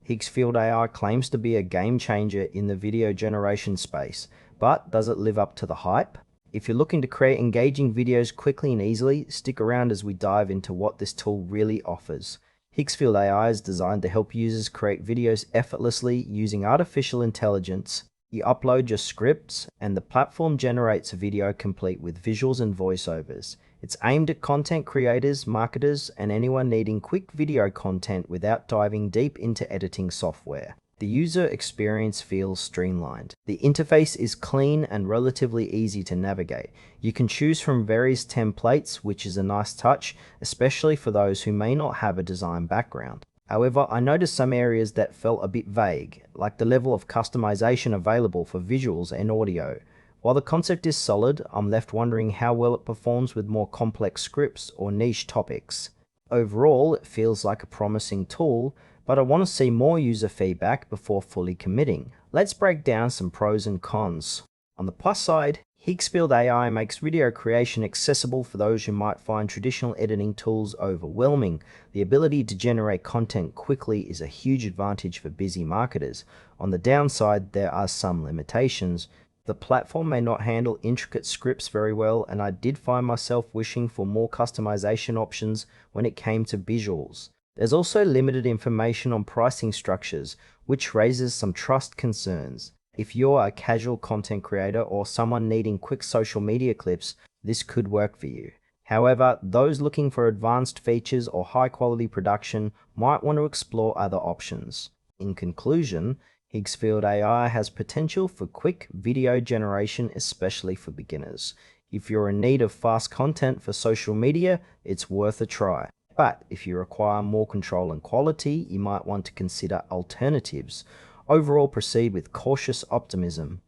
Higgsfield AI claims to be a game changer in the video generation space, but does it live up to the hype? If you're looking to create engaging videos quickly and easily, stick around as we dive into what this tool really offers. Higgsfield AI is designed to help users create videos effortlessly using artificial intelligence. You upload your scripts, and the platform generates a video complete with visuals and voiceovers. It's aimed at content creators, marketers, and anyone needing quick video content without diving deep into editing software. The user experience feels streamlined. The interface is clean and relatively easy to navigate. You can choose from various templates, which is a nice touch, especially for those who may not have a design background. However, I noticed some areas that felt a bit vague, like the level of customization available for visuals and audio. While the concept is solid, I'm left wondering how well it performs with more complex scripts or niche topics. Overall, it feels like a promising tool, but I want to see more user feedback before fully committing. Let's break down some pros and cons. On the plus side, Higgsfield AI makes video creation accessible for those who might find traditional editing tools overwhelming. The ability to generate content quickly is a huge advantage for busy marketers. On the downside, there are some limitations. The platform may not handle intricate scripts very well, and I did find myself wishing for more customization options when it came to visuals. There's also limited information on pricing structures, which raises some trust concerns. If you're a casual content creator or someone needing quick social media clips, this could work for you. However, those looking for advanced features or high-quality production might want to explore other options. In conclusion, Higgsfield AI has potential for quick video generation, especially for beginners. If you're in need of fast content for social media, it's worth a try. But if you require more control and quality, you might want to consider alternatives. Overall, proceed with cautious optimism.